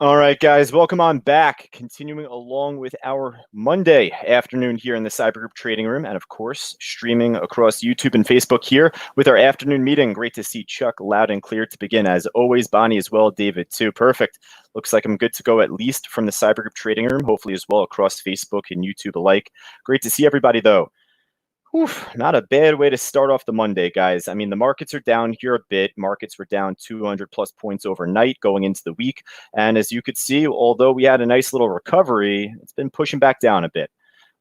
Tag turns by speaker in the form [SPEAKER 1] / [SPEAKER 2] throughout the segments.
[SPEAKER 1] All right, guys, welcome on back. Continuing along with our Monday afternoon here in the Cybergroup Trading Room, and of course, streaming across YouTube and Facebook here with our afternoon meeting. Great to see Chuck loud and clear to begin. As always, Bonnie as well, David too. Perfect. Looks like I'm good to go at least from the Cybergroup Trading Room, hopefully as well across Facebook and YouTube alike. Great to see everybody, though. Oof, not a bad way to start off the Monday, guys. I mean, the markets are down here a bit. Markets were down 200 plus points overnight going into the week. And as you could see, although we had a nice little recovery, it's been pushing back down a bit.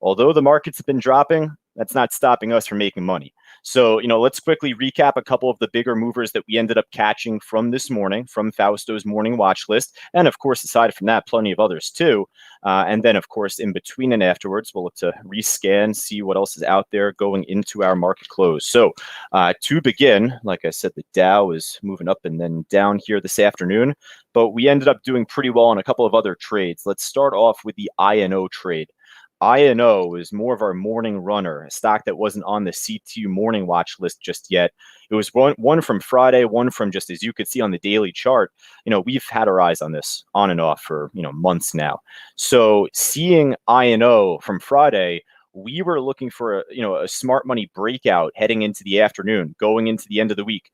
[SPEAKER 1] Although the markets have been dropping, that's not stopping us from making money. So, let's quickly recap a couple of the bigger movers that we ended up catching from this morning, from Fausto's morning watch list. And of course, aside from that, plenty of others too. And then, of course, in between and afterwards, we'll look to rescan, see what else is out there going into our market close. So to begin, like I said, the Dow is moving up and then down here this afternoon, but we ended up doing pretty well on a couple of other trades. Let's start off with the INO trade. INO is more of our morning runner, a stock that wasn't on the CTU morning watch list just yet. It was one from Friday, one from, just as you could see on the daily chart. We've had our eyes on this on and off for, months now. So seeing INO from Friday, we were looking for a smart money breakout heading into the afternoon, going into the end of the week.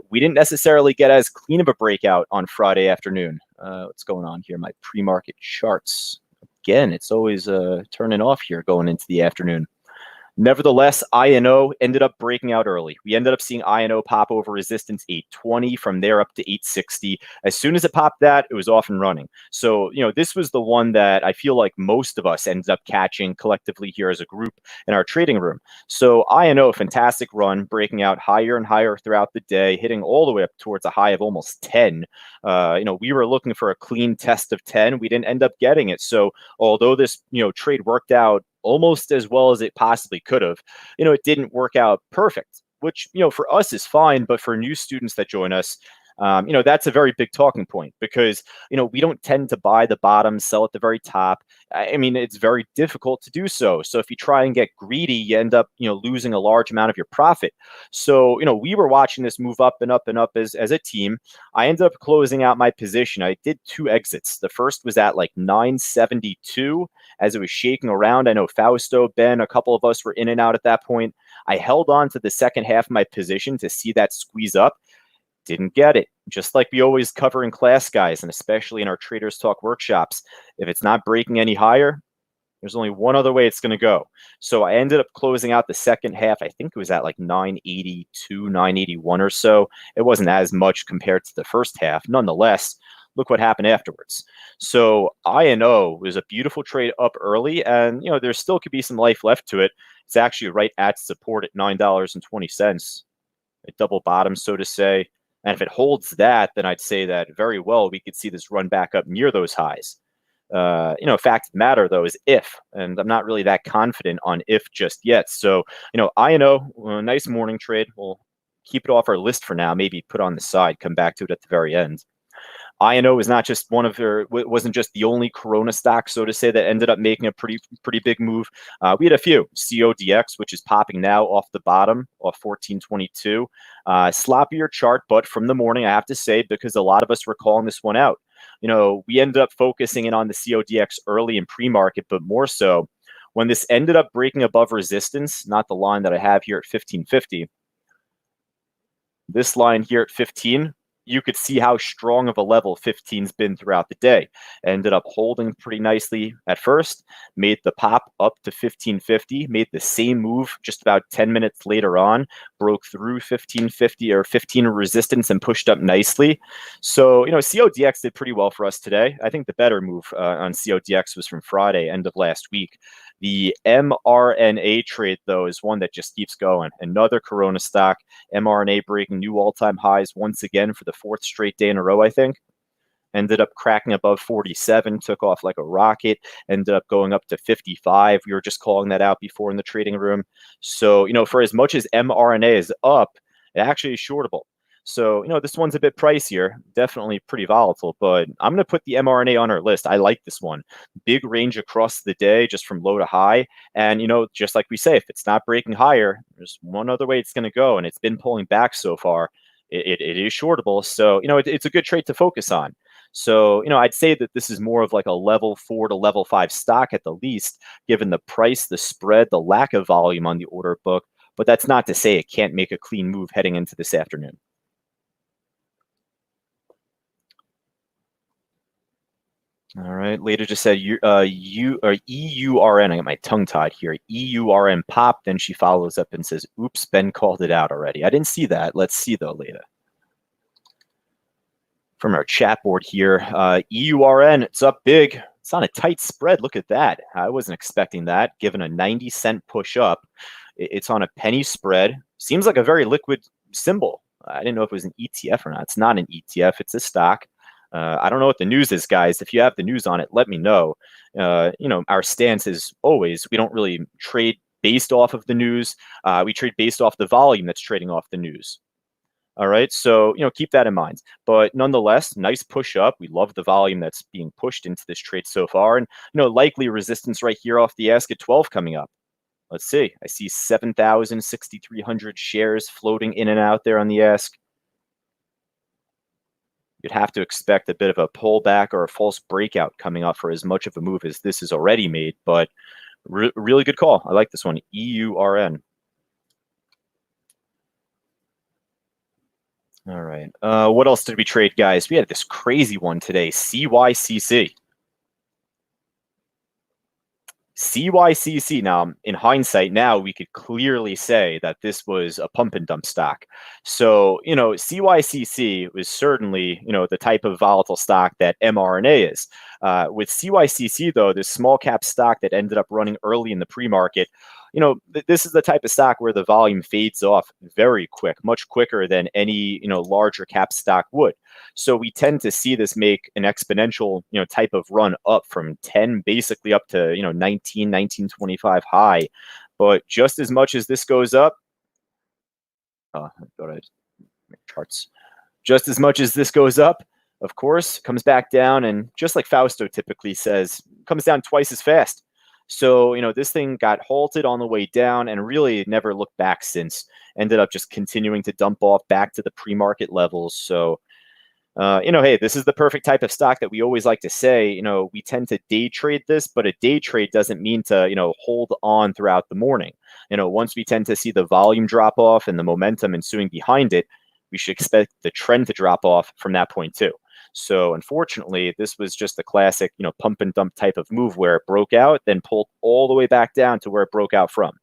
[SPEAKER 1] We didn't necessarily get as clean of a breakout on Friday afternoon. What's going on here? My pre-market charts. Again, it's always turning off here going into the afternoon. Nevertheless, INO ended up breaking out early. We ended up seeing INO pop over resistance 820, from there up to 860. As soon as it popped that, it was off and running. So, this was the one that I feel like most of us ended up catching collectively here as a group in our trading room. So INO, fantastic run, breaking out higher and higher throughout the day, hitting all the way up towards a high of almost 10. We were looking for a clean test of 10. We didn't end up getting it. So although this, trade worked out almost as well as it possibly could have, it didn't work out perfect, which, for us is fine. But for new students that join us, that's a very big talking point, because, we don't tend to buy the bottom, sell at the very top. I mean, it's very difficult to do so. So if you try and get greedy, you end up, losing a large amount of your profit. So, we were watching this move up and up and up as a team. I ended up closing out my position. I did 2 exits. The first was at like 972 as it was shaking around. I know Fausto, Ben, a couple of us were in and out at that point. I held on to the second half of my position to see that squeeze up. Didn't get it. Just like we always cover in class, guys, and especially in our Traders Talk workshops, if it's not breaking any higher, there's only one other way it's going to go. So I ended up closing out the second half. I think it was at like 982, 981 or so. It wasn't as much compared to the first half. Nonetheless, look what happened afterwards. So INO was a beautiful trade up early, and there still could be some life left to it. It's actually right at support at $9.20. A double bottom, so to say. And if it holds that, then I'd say that very well we could see this run back up near those highs. Fact of the matter, though, is if, and I'm not really that confident on if just yet. So, INO, nice morning trade. We'll keep it off our list for now, maybe put on the side, come back to it at the very end. INO is not just wasn't just the only Corona stock, so to say, that ended up making a pretty big move. We had a few. CODX, which is popping now off the bottom, off 1422. Sloppier chart, but from the morning, I have to say, because a lot of us were calling this one out. We ended up focusing in on the CODX early in pre-market, but more so when this ended up breaking above resistance, not the line that I have here at 1550. This line here at 15, you could see how strong of a level 15's been throughout the day. Ended up holding pretty nicely at first, made the pop up to 1550, made the same move just about 10 minutes later on, broke through 1550 or 15 resistance and pushed up nicely. So, CODX did pretty well for us today. I think the better move on CODX was from Friday, end of last week. The mRNA trade, though, is one that just keeps going. Another Corona stock, mRNA breaking new all-time highs once again for the 4th straight day in a row, I think. Ended up cracking above 47, took off like a rocket, ended up going up to 55. We were just calling that out before in the trading room. So, for as much as mRNA is up, it actually is shortable. So, this one's a bit pricier, definitely pretty volatile, but I'm going to put the mRNA on our list. I like this one. Big range across the day, just from low to high. And, just like we say, if it's not breaking higher, there's one other way it's going to go, and it's been pulling back so far. It is shortable. So, it's a good trade to focus on. So, I'd say that this is more of like a level 4 to level 5 stock at the least, given the price, the spread, the lack of volume on the order book. But that's not to say it can't make a clean move heading into this afternoon. All right. Later just said EURN. I got my tongue tied here. EURN pop. Then she follows up and says, "Oops, Ben called it out already." I didn't see that. Let's see though later. From our chat board here, EURN. It's up big. It's on a tight spread. Look at that. I wasn't expecting that. Given a 90-cent push up, it's on a penny spread. Seems like a very liquid symbol. I didn't know if it was an ETF or not. It's not an ETF. It's a stock. I don't know what the news is, guys. If you have the news on it, let me know. Our stance is always we don't really trade based off of the news. We trade based off the volume that's trading off the news. All right, so keep that in mind. But nonetheless, nice push up. We love the volume that's being pushed into this trade so far, and likely resistance right here off the ask at 12 coming up. Let's see. I see 7,600 shares floating in and out there on the ask. You'd have to expect a bit of a pullback or a false breakout coming up for as much of a move as this is already made, but really good call. I like this one, EURN. All right. What else did we trade, guys? We had this crazy one today, CYCC. CYCC. Now, in hindsight, now we could clearly say that this was a pump and dump stock. So, CYCC was certainly, the type of volatile stock that mRNA is. With CYCC, though, this small cap stock that ended up running early in the pre-market, this is the type of stock where the volume fades off very quick, much quicker than any, larger cap stock would. So we tend to see this make an exponential, type of run up from 10 basically up to, 1925 high. But just as much as this goes up, charts. Just as much as this goes up, of course, comes back down, and just like Fausto typically says, comes down twice as fast. So, this thing got halted on the way down and really never looked back since. Ended up just continuing to dump off back to the pre-market levels. So, hey, this is the perfect type of stock that we always like to say, we tend to day trade this, but a day trade doesn't mean to, hold on throughout the morning. Once we tend to see the volume drop off and the momentum ensuing behind it, we should expect the trend to drop off from that point too. So unfortunately, this was just a classic, pump and dump type of move where it broke out, then pulled all the way back down to where it broke out from.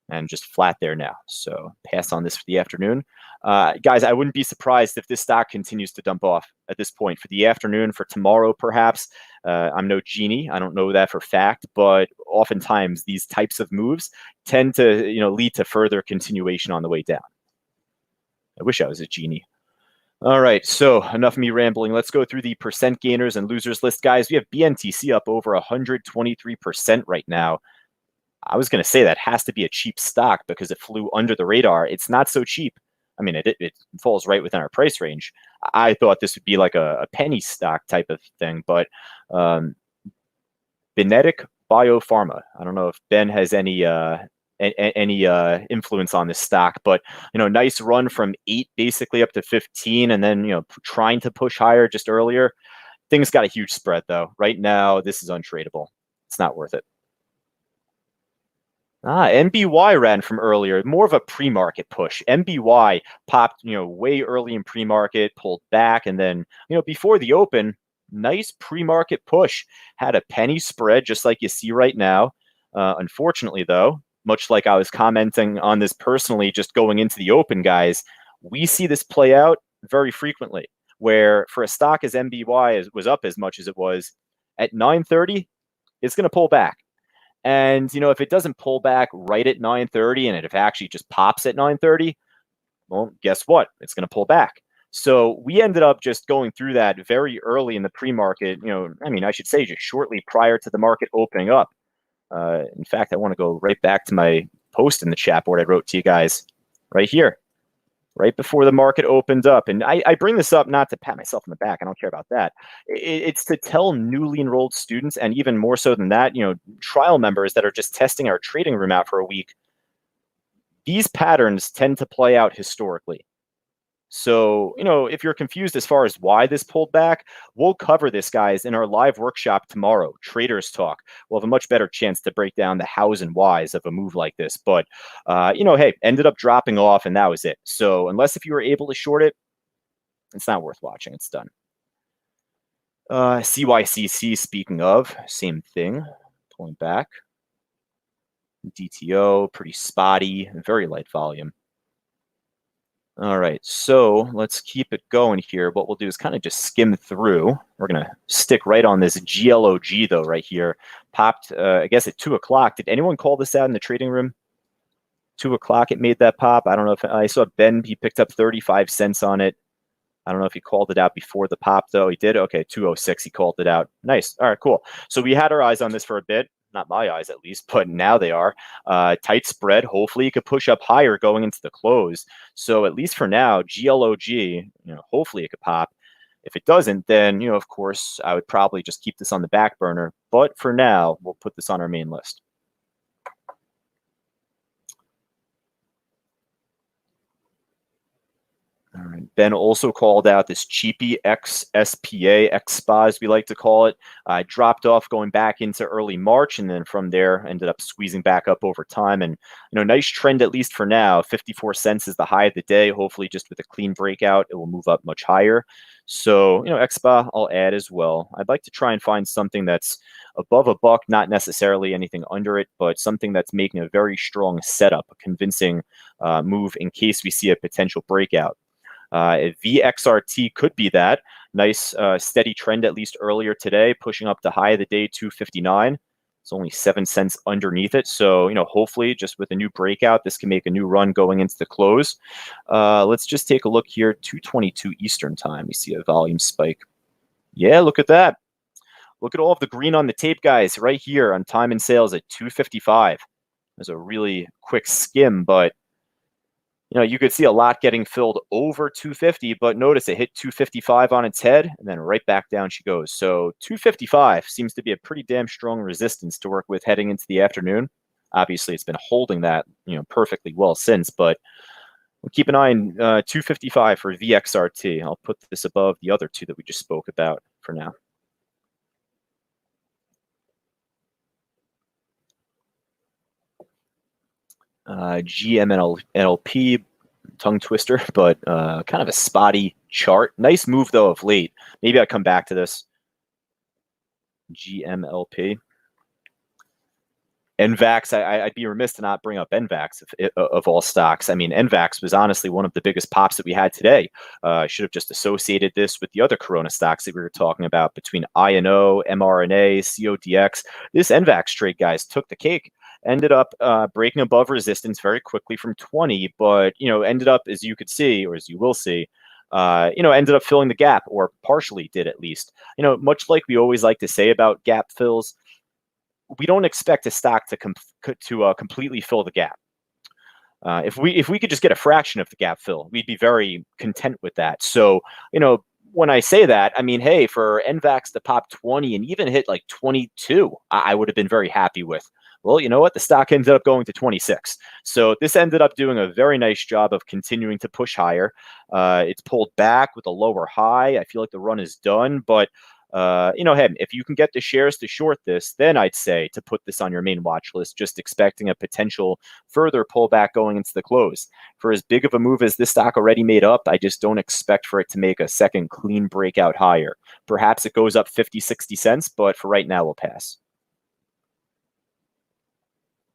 [SPEAKER 1] And just flat there now. So pass on this for the afternoon. Guys, I wouldn't be surprised if this stock continues to dump off at this point for the afternoon, for tomorrow perhaps. I'm no genie. I don't know that for fact, but oftentimes these types of moves tend to lead to further continuation on the way down. I wish I was a genie. All right, so enough of me rambling. Let's go through the percent gainers and losers list, guys. We have BNTC up over 123% right now. I was going to say that has to be a cheap stock because it flew under the radar. It's not so cheap. I mean, it falls right within our price range. I thought this would be like a penny stock type of thing, but Benetic Biopharma. I don't know if Ben has any influence on this stock, but nice run from 8 basically up to 15, and then trying to push higher just earlier. Things got a huge spread though. Right now, this is untradeable. It's not worth it. NBY ran from earlier, more of a pre-market push. NBY popped, way early in pre-market, pulled back, and then, before the open, nice pre-market push. Had a penny spread, just like you see right now. Unfortunately, though, much like I was commenting on this personally, just going into the open, guys, we see this play out very frequently, where for a stock as NBY was up as much as it was, at 9:30, it's going to pull back. And, if it doesn't pull back right at 9:30 and it actually just pops at 9:30, well, guess what? It's going to pull back. So we ended up just going through that very early in the pre-market, I should say just shortly prior to the market opening up. In fact, I want to go right back to my post in the chat board I wrote to you guys right here, right before the market opened up. And I bring this up not to pat myself on the back. I don't care about that. It's to tell newly enrolled students, and even more so than that, trial members that are just testing our trading room out for a week. These patterns tend to play out historically. So, if you're confused as far as why this pulled back, we'll cover this, guys, in our live workshop tomorrow, Traders Talk. We'll have a much better chance to break down the hows and whys of a move like this. But, hey, ended up dropping off, and that was it. So unless if you were able to short it, it's not worth watching. It's done. CYCC, speaking of, same thing, pulling back. DTO, pretty spotty, very light volume. All right, so let's keep it going here. What we'll do is kind of just skim through. We're going to stick right on this GLOG, though, right here. Popped, I guess, at 2 o'clock. Did anyone call this out in the trading room? 2 o'clock, it made that pop. I don't know if I saw Ben, he picked up 35 cents on it. I don't know if he called it out before the pop, though. He did? Okay, 206, he called it out. Nice. All right, cool. So we had our eyes on this for a bit. Not my eyes, at least, but now they are. Tight spread. Hopefully, it could push up higher going into the close. So at least for now, GLOG, hopefully it could pop. If it doesn't, then, of course, I would probably just keep this on the back burner. But for now, we'll put this on our main list. All right. Ben also called out this cheapy XSPA, EXPA as we like to call it. Dropped off going back into early March, and then from there ended up squeezing back up over time. And nice trend at least for now. 54 cents is the high of the day. Hopefully, just with a clean breakout, it will move up much higher. So EXPA I'll add as well. I'd like to try and find something that's above a buck, not necessarily anything under it, but something that's making a very strong setup, a convincing move in case we see a potential breakout. VXRT could be that. Nice steady trend, at least earlier today, pushing up to high of the day, 259. It's only 7 cents underneath it. So, hopefully just with a new breakout, this can make a new run going into the close. Let's just take a look here, 2:22 Eastern time. We see a volume spike. Yeah, look at that. Look at all of the green on the tape, guys, right here on time and sales at 255. There's a really quick skim, but you could see a lot getting filled over 250, but notice it hit 255 on its head, and then right back down she goes. So 255 seems to be a pretty damn strong resistance to work with heading into the afternoon. Obviously, it's been holding that perfectly well since, but we'll keep an eye on 255 for VXRT. I'll put this above the other two that we just spoke about for now. GMLP, tongue twister, but kind of a spotty chart. Nice move, though, of late. Maybe I'll come back to this. GMLP. NVAX, I'd be remiss to not bring up NVAX of all stocks. I mean, NVAX was honestly one of the biggest pops that we had today. I should have just associated this with the other Corona stocks that we were talking about between INO, mRNA, CODX. This NVAX trade, guys, took the cake. Ended up breaking above resistance very quickly from 20, but ended up, as you could see, or as you will see, ended up filling the gap, or partially did at least. Much like we always like to say about gap fills, we don't expect a stock to completely fill the gap. If we could just get a fraction of the gap fill, we'd be very content with that. So when I say that, I mean, hey, for NVAX to pop 20 and even hit like 22, I would have been very happy with. Well, you know what? The stock ended up going to 26. So this ended up doing a very nice job of continuing to push higher. It's pulled back with a lower high. I feel like the run is done. But, hey, if you can get the shares to short this, then I'd say to put this on your main watch list, just expecting a potential further pullback going into the close. For as big of a move as this stock already made up, I just don't expect for it to make a second clean breakout higher. Perhaps it goes up 50, 60 cents, but for right now, we'll pass.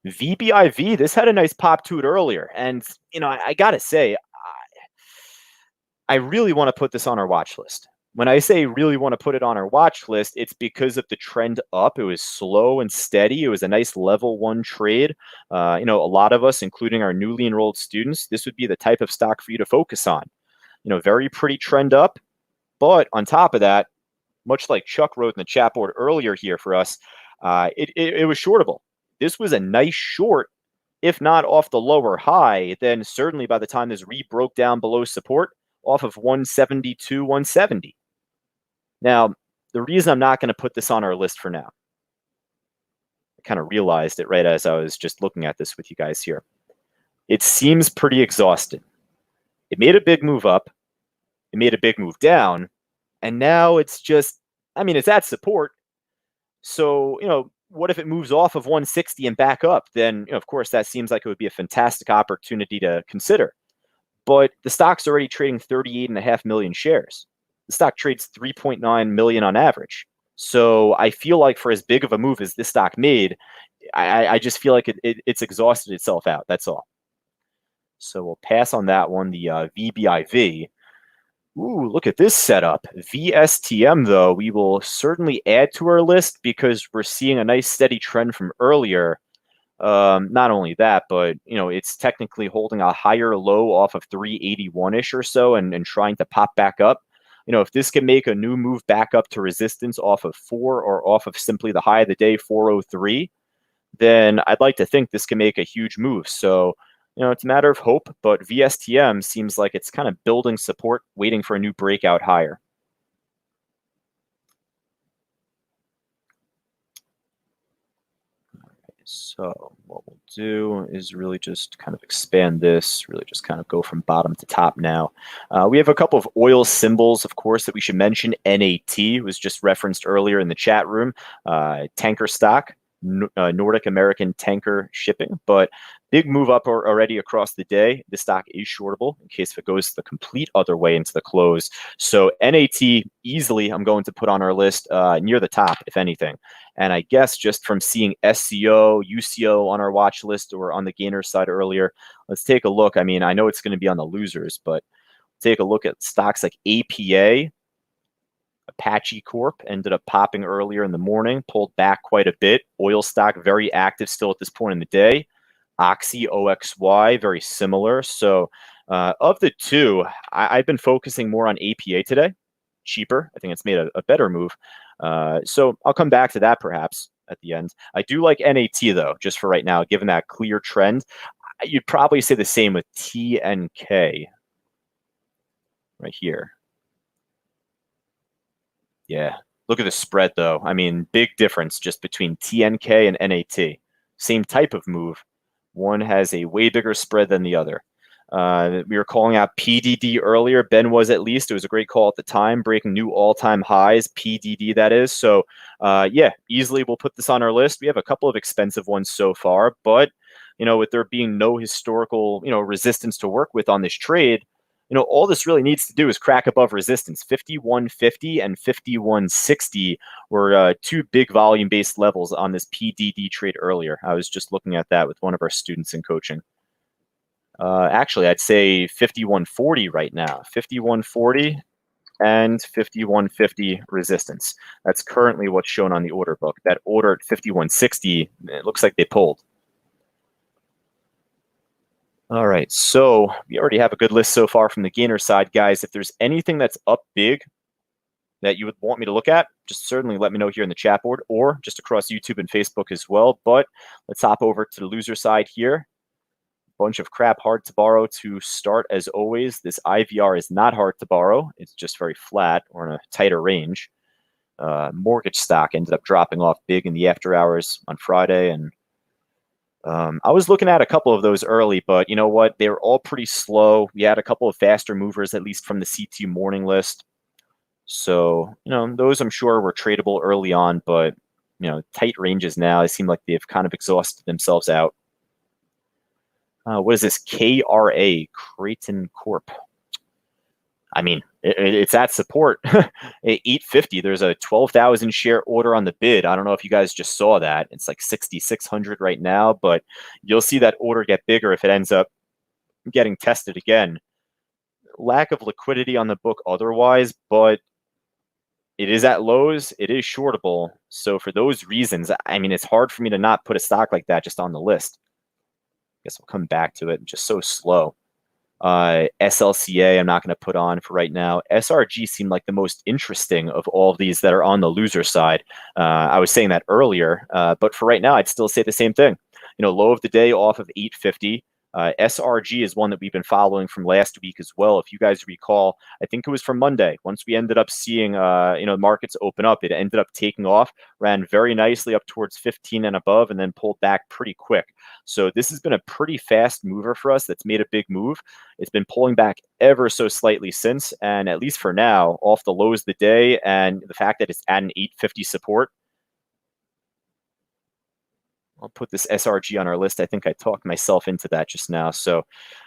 [SPEAKER 1] VBIV, this had a nice pop to it earlier. And, I got to say, I really want to put this on our watch list. When I say really want to put it on our watch list, it's because of the trend up. It was slow and steady. It was a nice level one trade. A lot of us, including our newly enrolled students, this would be the type of stock for you to focus on. Very pretty trend up. But on top of that, much like Chuck wrote in the chat board earlier here for us, it was shortable. This was a nice short, if not off the lower high, then certainly by the time this broke down below support, off of 172, 170. Now, the reason I'm not going to put this on our list for now, I kind of realized it right as I was just looking at this with you guys here. It seems pretty exhausted. It made a big move up. it made a big move down, and now it's just, I mean, it's at support. So, what if it moves off of 160 and back up? Then, of course, that seems like it would be a fantastic opportunity to consider. But the stock's already trading 38.5 million shares. The stock trades 3.9 million on average. So I feel like for as big of a move as this stock made, I just feel like it's exhausted itself out. That's all. So we'll pass on that one, the VBIV. Ooh, look at this setup. VSTM, though, we will certainly add to our list because we're seeing a nice steady trend from earlier. Not only that, but it's technically holding a higher low off of 381-ish or so and trying to pop back up. If this can make a new move back up to resistance off of 4 or off of simply the high of the day, 403, then I'd like to think this can make a huge move. So, it's a matter of hope, but VSTM seems like it's kind of building support, waiting for a new breakout higher. So what we'll do is really just kind of expand this, really just kind of go from bottom to top now. We have a couple of oil symbols, of course, that we should mention. NAT was just referenced earlier in the chat room. Tanker stock, Nordic American Tanker Shipping, but big move up already across the day. The stock is shortable in case if it goes the complete other way into the close. So NAT easily I'm going to put on our list near the top, if anything. And I guess just from seeing SCO, UCO on our watch list or on the gainer side earlier, let's take a look. I mean, I know it's going to be on the losers, but take a look at stocks like APA. Apache Corp ended up popping earlier in the morning, pulled back quite a bit. Oil stock very active still at this point in the day. Oxy, OXY, very similar. So of the two, I've been focusing more on APA today. Cheaper. I think it's made a better move. So I'll come back to that perhaps at the end. I do like NAT though, just for right now, given that clear trend. You'd probably say the same with TNK right here. Yeah. Look at the spread, though. I mean, big difference just between TNK and NAT. Same type of move. One has a way bigger spread than the other. We were calling out PDD earlier. Ben was at least. It was a great call at the time, breaking new all-time highs, PDD that is. So, yeah, easily we'll put this on our list. We have a couple of expensive ones so far, but, with there being no historical, resistance to work with on this trade, all this really needs to do is crack above resistance. 5150 and 5160 were two big volume-based levels on this PDD trade earlier. I was just looking at that with one of our students in coaching. Actually, I'd say 5140 right now. 5140 and 5150 resistance. That's currently what's shown on the order book. That order at 5160, it looks like they pulled. All right, so we already have a good list so far from the gainer side, guys. If there's anything that's up big that you would want me to look at, just certainly let me know here in the chat board or just across YouTube and Facebook as well. But let's hop over to the loser side here. Bunch of crap hard to borrow to start as always. This IVR is not hard to borrow. It's just very flat or in a tighter range. Mortgage stock ended up dropping off big in the after hours on Friday, and I was looking at a couple of those early, but you know what? They were all pretty slow. We had a couple of faster movers, at least from the C2 morning list. So, those I'm sure were tradable early on, but, tight ranges now, they seem like they've kind of exhausted themselves out. What is this? KRA, Creighton Corp. I mean, it's at support. 850. There's a 12,000 share order on the bid. I don't know if you guys just saw that. It's like 6,600 right now, but you'll see that order get bigger if it ends up getting tested again. Lack of liquidity on the book otherwise, but it is at lows. It is shortable. So for those reasons, I mean, it's hard for me to not put a stock like that just on the list. I guess we'll come back to it. Just so slow. SLCA I'm not going to put on for right now. SRG seemed like the most interesting of all of these that are on the loser side. I was saying that earlier, but for right now, I'd still say the same thing. Low of the day off of 850. SRG is one that we've been following from last week as well. If you guys recall, I think it was from Monday. Once we ended up seeing, markets open up, it ended up taking off, ran very nicely up towards 15 and above, and then pulled back pretty quick. So this has been a pretty fast mover for us that's made a big move. It's been pulling back ever so slightly since, and at least for now, off the lows of the day and the fact that it's at an 850 support, I'll put this SRG on our list. I think I talked myself into that just now. So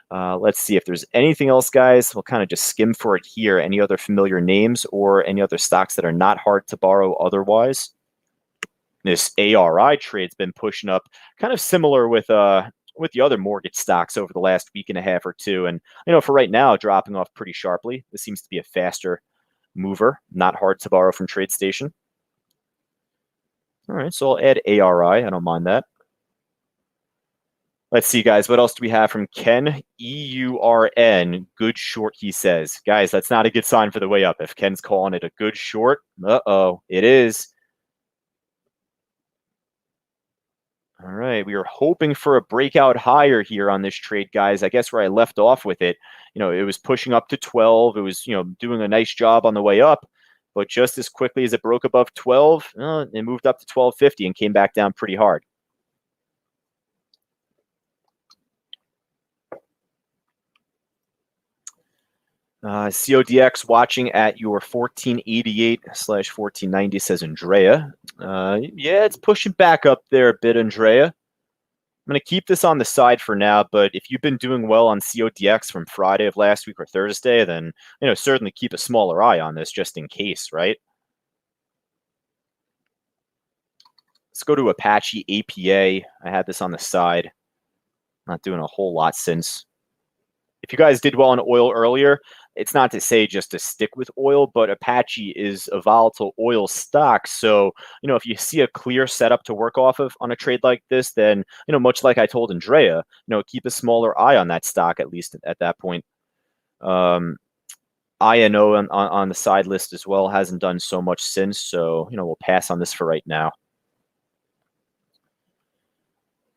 [SPEAKER 1] let's see if there's anything else, guys. We'll kind of just skim for it here. Any other familiar names or any other stocks that are not hard to borrow otherwise? This ARI trade's been pushing up, kind of similar with the other mortgage stocks over the last week and a half or two. And, for right now, dropping off pretty sharply. This seems to be a faster mover, not hard to borrow from TradeStation. All right, so I'll add ARI. I don't mind that. Let's see, guys. What else do we have from Ken? EURN, good short, he says. Guys, that's not a good sign for the way up. If Ken's calling it a good short, it is. All right, we are hoping for a breakout higher here on this trade, guys. I guess where I left off with it, it was pushing up to 12. It was, doing a nice job on the way up. But just as quickly as it broke above 12, it moved up to 1250 and came back down pretty hard. CODX watching at your 1488/1490, says Andrea. Yeah, it's pushing back up there a bit, Andrea. I'm going to keep this on the side for now, but if you've been doing well on CODX from Friday of last week or Thursday, then, certainly keep a smaller eye on this just in case, right? Let's go to Apache APA. I had this on the side. Not doing a whole lot since. If you guys did well on oil earlier, it's not to say just to stick with oil, but Apache is a volatile oil stock. So, if you see a clear setup to work off of on a trade like this, then, much like I told Andrea, keep a smaller eye on that stock, at least at that point. INO on the side list as well hasn't done so much since. So, we'll pass on this for right now.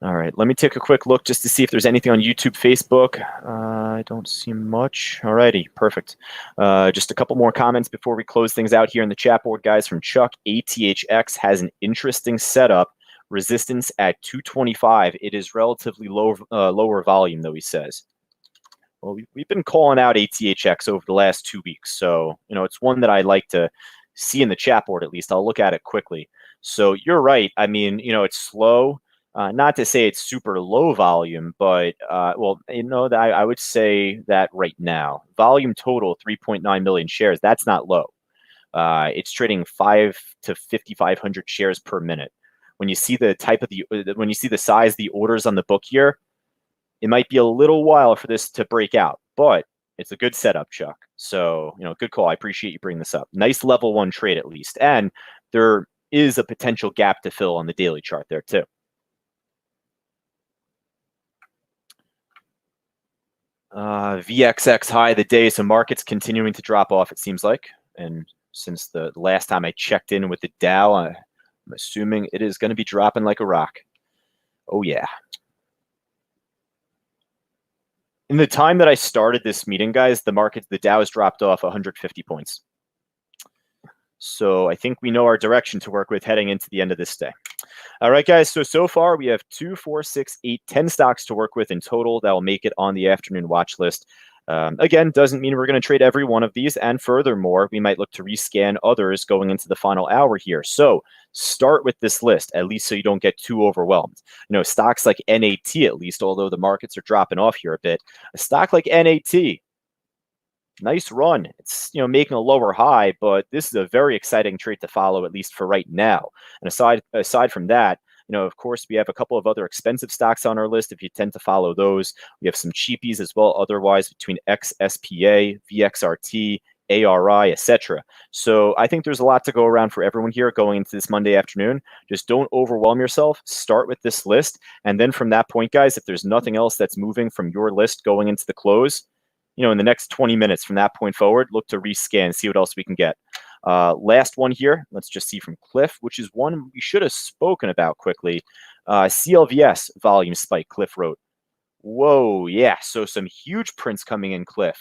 [SPEAKER 1] All right, let me take a quick look just to see if there's anything on YouTube, Facebook. I don't see much. All righty, perfect. Just a couple more comments before we close things out here in the chat board, guys, from Chuck. ATHX has an interesting setup. Resistance at 225. It is relatively lower volume, though, he says. Well, we've been calling out ATHX over the last 2 weeks. So, it's one that I like to see in the chat board, at least. I'll look at it quickly. So you're right. I mean, it's slow. Not to say it's super low volume, but, I would say that right now. Volume total, 3.9 million shares. That's not low. It's trading 5 to 5,500 shares per minute. When you see the when you see the size of the orders on the book here, it might be a little while for this to break out, but it's a good setup, Chuck. So, good call. I appreciate you bringing this up. Nice level 1 trade at least. And there is a potential gap to fill on the daily chart there too. VXX high of the day, so market's continuing to drop off, it seems like. And since the last time I checked in with the Dow, I'm assuming it is going to be dropping like a rock. Oh, yeah. In the time that I started this meeting, guys, the Dow has dropped off 150 points. So I think we know our direction to work with heading into the end of this day. All right, guys. So far we have 2, 4, 6, 8, 10 stocks to work with in total that will make it on the afternoon watch list. Again, doesn't mean we're going to trade every one of these. And furthermore, we might look to rescan others going into the final hour here. So start with this list, at least so you don't get too overwhelmed. Stocks like NAT, at least, although the markets are dropping off here a bit, a stock like NAT, nice run. It's, making a lower high, but this is a very exciting trade to follow, at least for right now. And aside from that, of course, we have a couple of other expensive stocks on our list. If you tend to follow those, we have some cheapies as well. Otherwise, between XSPA, VXRT, ARI, etc. So I think there's a lot to go around for everyone here going into this Monday afternoon. Just don't overwhelm yourself. Start with this list. And then from that point, guys, if there's nothing else that's moving from your list going into the close, in the next 20 minutes from that point forward, look to rescan, see what else we can get. Last one here, let's just see from Cliff, which is one we should have spoken about quickly. CLVS volume spike, Cliff wrote. Whoa, yeah, so some huge prints coming in, Cliff.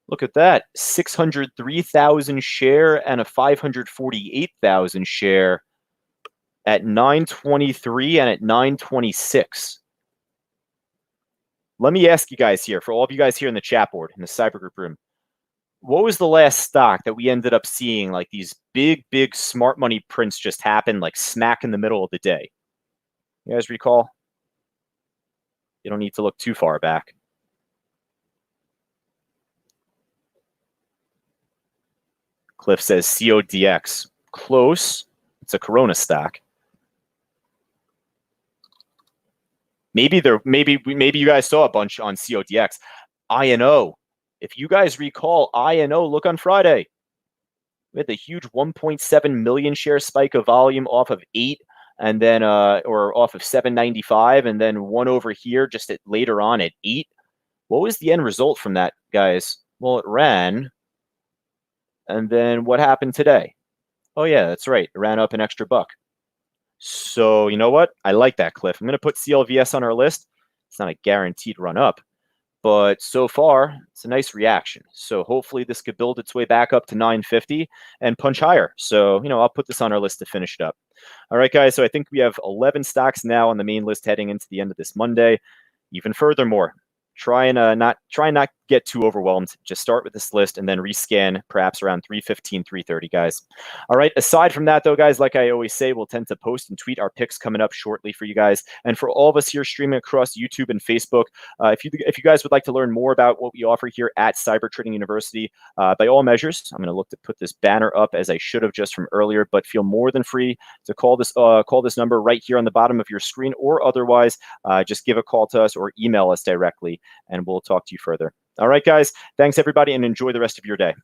[SPEAKER 1] Look at that, 603,000 share and a 548,000 share at 923 and at 926. Let me ask you guys here, for all of you guys here in the chat board, in the Cyber Group room, what was the last stock that we ended up seeing like these big smart money prints just happen like smack in the middle of the day? You guys recall? You don't need to look too far back. Cliff says CODX. Close. It's a Corona stock. Maybe you guys saw a bunch on CODX. INO. If you guys recall, INO, look on Friday. We had the huge 1.7 million share spike of volume off of 8 and then or off of 795 and then one over here just later on at 8. What was the end result from that, guys? Well, it ran. And then what happened today? Oh yeah, that's right. It ran up an extra buck. So you know what? I like that, Cliff. I'm going to put CLVS on our list. It's not a guaranteed run up, but so far it's a nice reaction. So hopefully this could build its way back up to 950 and punch higher. So, you know, I'll put this on our list to finish it up. All right, guys. So I think we have 11 stocks now on the main list heading into the end of this Monday. Even furthermore, try and not get too overwhelmed. Just start with this list and then rescan perhaps around 3:15, 3:30, guys. All right. Aside from that, though, guys, like I always say, we'll tend to post and tweet our picks coming up shortly for you guys. And for all of us here streaming across YouTube and Facebook, if you guys would like to learn more about what we offer here at Cyber Trading University, by all measures, I'm going to look to put this banner up as I should have just from earlier. But feel more than free to call this number right here on the bottom of your screen, or otherwise, just give a call to us or email us directly, and we'll talk to you further. All right, guys. Thanks, everybody, and enjoy the rest of your day.